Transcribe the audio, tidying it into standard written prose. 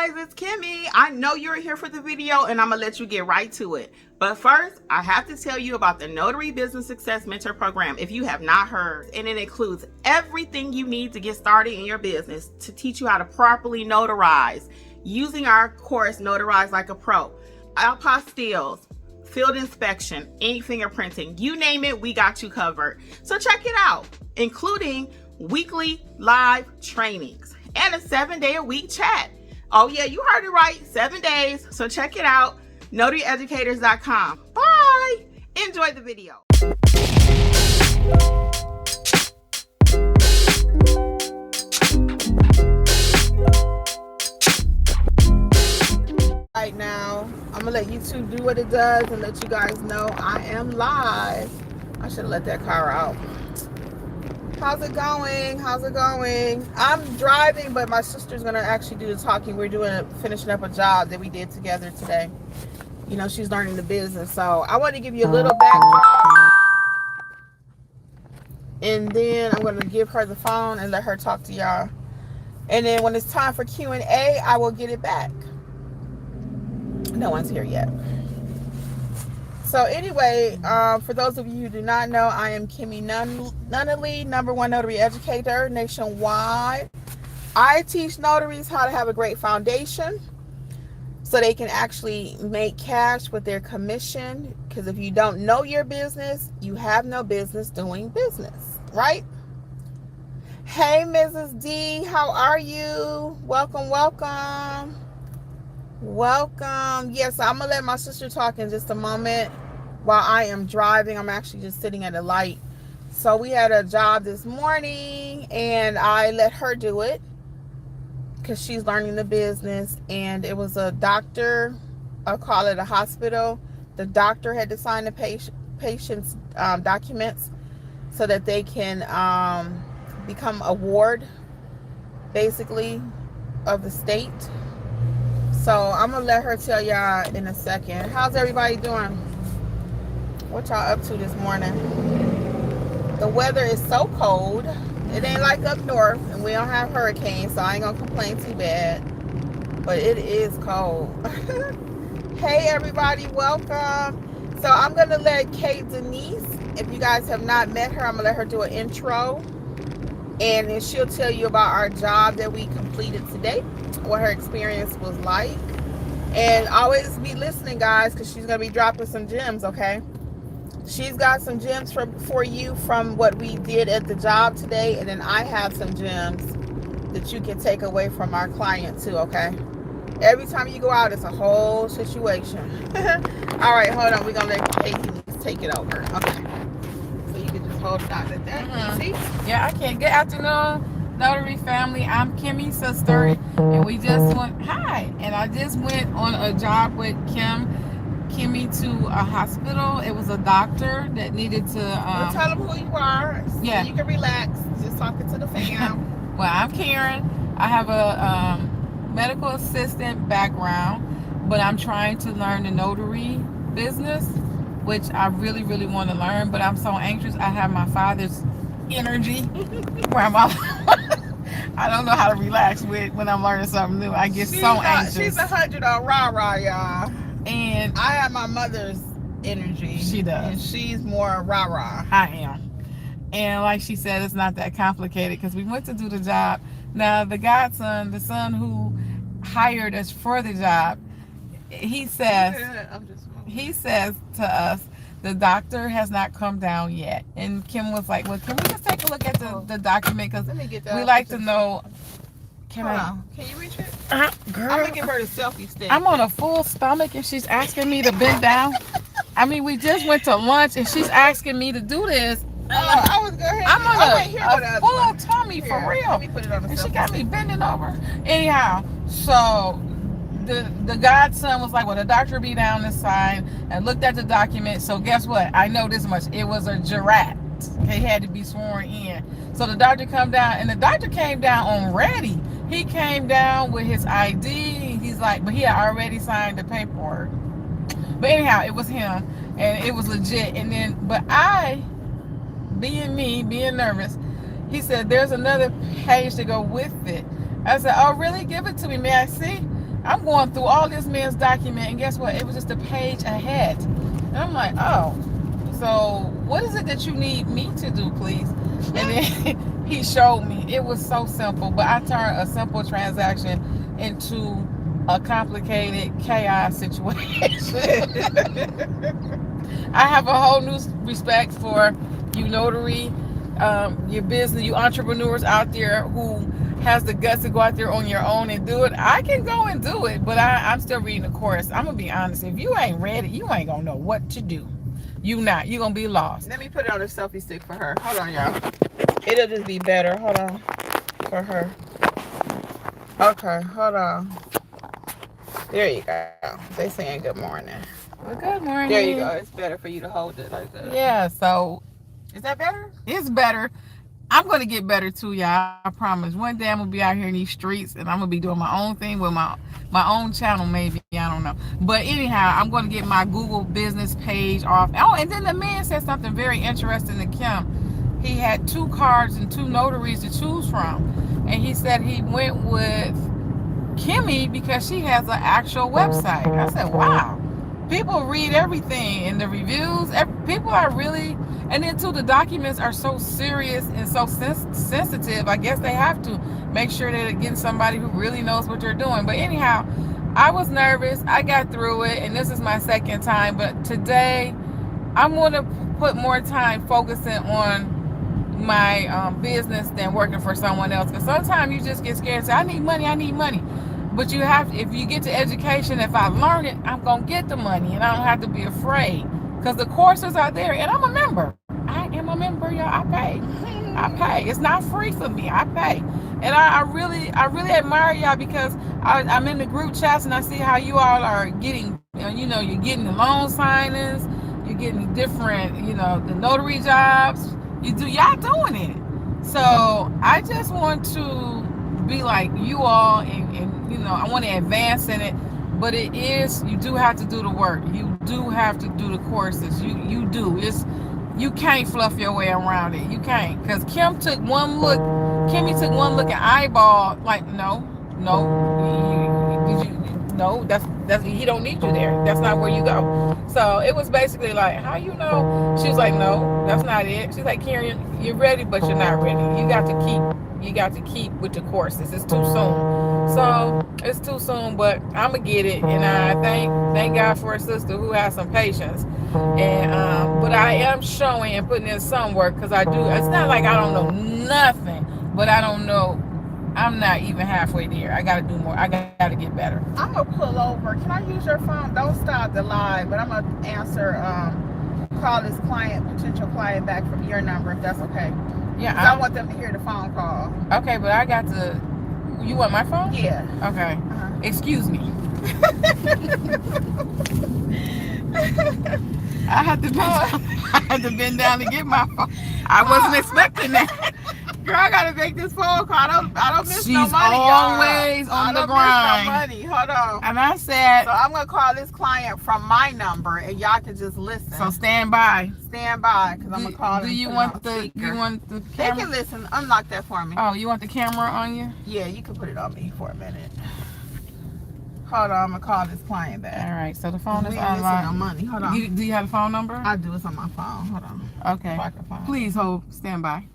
guys, it's Kimmi. I know you're here for the video and I'm gonna let you get right to it. But first, I have to tell you about the Notary Business Success Mentor Program if you have not heard. And it includes everything you need to get started in your business to teach you how to properly notarize using our course, Notarize Like a Pro. Apostilles, field inspection, ink fingerprinting, you name it, we got you covered. So check it out, including weekly live trainings and a 7-day-a-week chat. Oh yeah, you heard it right, 7 days. So check it out, notaryeducators.com. Bye. Enjoy the video. Right now, I'm gonna let YouTube do what it does and let you guys know I am live. I should have let that car out. How's it going? How's it going? I'm driving, but my sister's gonna actually do the talking. We're finishing up a job that we did together today. You know, she's learning the business. So I want to give you a little background, and then I'm gonna give her the phone and let her talk to y'all. And then when it's time for Q&A, I will get it back. No one's here yet. So anyway, for those of you who do not know, I am Kimmi Nunnally, #1 notary educator nationwide. I teach notaries how to have a great foundation so they can actually make cash with their commission. Because if you don't know your business, you have no business doing business, right? Hey, Mrs. D, how are you? Welcome, welcome. Welcome. Yes, I'm gonna let my sister talk in just a moment while I am driving. I'm actually just sitting at a light. So we had a job this morning and I let her do it because she's learning the business. And it was a doctor, I'll call it a hospital. The doctor had to sign the patient's documents so that they can become a ward, basically, of the state. So I'm gonna let her tell y'all in a second. How's everybody doing? What y'all up to this morning? The weather is so cold. It ain't like up north, and we don't have hurricanes, so I ain't gonna complain too bad. But it is cold. Hey everybody, welcome. So I'm gonna let Kate Denise, if you guys have not met her, I'm gonna let her do an intro. And then she'll tell you about our job that we completed today, what her experience was like. And always be listening, guys, because she's going to be dropping some gems, okay? She's got some gems for you from what we did at the job today. And then I have some gems that you can take away from our client too, okay? Every time you go out, it's a whole situation. All right, hold on. We're going to let Casey take it over. Okay. Hold it out like that. See? Yeah, I can. Good afternoon, Notary family. I'm Kimmy's sister, and we just went. Hi, and I just went on a job with Kimmi to a hospital. It was a doctor that needed to. Well, tell them who you are. So yeah, you can relax. Just talking to the fam. Well, I'm Karen. I have a medical assistant background, but I'm trying to learn the notary business, which I really, really want to learn, but I'm so anxious. I have my father's energy where I don't know how to relax when I'm learning something new. I get so anxious. She's 100 on rah-rah, y'all. And I have my mother's energy. She does. And she's more rah-rah. I am. And like she said, it's not that complicated because we went to do the job. Now, the godson, the son who hired us for the job, he says to us, the doctor has not come down yet. And Kim was like, well, can we just take a look at the document? Because we like to know. Can you reach it? Girl, I'm going to give her the selfie stick. I'm on a full stomach and she's asking me to bend down. I mean, we just went to lunch and she's asking me to do this. I'm on a full tummy for real. Let me put it on the and she got me bending over. Anyhow, so the godson was like, well, the doctor will be down this side, and looked at the document. So guess what? I know this much. It was a jurat. He had to be sworn in. So the doctor come down, and the doctor came down on ready. He came down with his ID. He's like, but he had already signed the paperwork. But anyhow, it was him, and it was legit. And then, but I, being me, being nervous, he said, there's another page to go with it. I said, oh, really? Give it to me. May I see? I'm going through all this man's document, and guess what? It was just a page ahead. And I'm like, oh, so what is it that you need me to do, please? And then he showed me. It was so simple, but I turned a simple transaction into a complicated chaos situation. I have a whole new respect for you notary, your business, you entrepreneurs out there who has the guts to go out there on your own and do it. I can go and do it, but I'm still reading the course. I'm gonna be honest. If you ain't ready, you ain't gonna know what to do. You're gonna be lost. Let me put it on a selfie stick for her. Hold on, y'all. It'll just be better. Hold on. For her. Okay, hold on. There you go. They saying good morning. Well, good morning. There you go. It's better for you to hold it like that. Yeah, so is that better? It's better. I'm gonna get better too, y'all. I promise. One day I'm gonna be out here in these streets and I'm gonna be doing my own thing with my own channel, maybe. I don't know. But anyhow, I'm gonna get my Google business page off. Oh, and then the man said something very interesting to Kim. He had 2 cards and 2 notaries to choose from. And he said he went with Kimmi because she has an actual website. I said, wow. People read everything in the reviews. People are really, and then too, the documents are so serious and so sensitive. I guess they have to make sure that they're getting somebody who really knows what they're doing. But anyhow, I was nervous. I got through it, and this is my second time. But today, I'm going to put more time focusing on my business than working for someone else. Because sometimes you just get scared and say, I need money, I need money. But you have, if you get to education, if I learn it, I'm going to get the money and I don't have to be afraid because the courses are there and I'm a member. I am a member, y'all. I pay. I pay. It's not free for me. I pay. And I really admire y'all because I'm in the group chats and I see how you all are getting, you're getting the loan signings, you're getting different, the notary jobs. Y'all doing it. So I just want to be like you all and I want to advance in it, but you do have to do the work. You do have to do the courses. You do. You can't fluff your way around it. You can't, because Kimmi took one look and eyeball like no, that's he don't need you there. That's not where you go. So it was basically like, how you know? She was like, no, that's not it. She's like, Karen, you're ready, but you're not ready. You got to keep with the courses. It's too soon. So it's too soon, but I'm gonna get it. And I thank God for a sister who has some patience. And but I am showing and putting in some work because I do. It's not like I don't know nothing, but I don't know. I'm not even halfway there. I gotta do more. I gotta get better. I'm gonna pull over. Can I use your phone? Don't stop the live, but I'm gonna answer. Call this potential client back from your number if that's okay. Yeah, I want them to hear the phone call. Okay, but I got to. You want my phone? Yeah. Okay. Excuse me. I had to bend down to get my phone. I wasn't expecting that. Girl, I gotta make this phone call. I don't miss no money. She's always on the grind. I don't miss no money. Hold on. And I said, so I'm gonna call this client from my number, and y'all can just listen. So stand by. Stand by, because I'm gonna call. Do you want the camera? They can listen. Unlock that for me. Oh, you want the camera on you? Yeah, you can put it on me for a minute. Hold on, I'm gonna call this client back. All right, so the phone is online. No money. Hold on. Do you have a phone number? I do. It's on my phone. Hold on. Okay. Please hold. Stand by.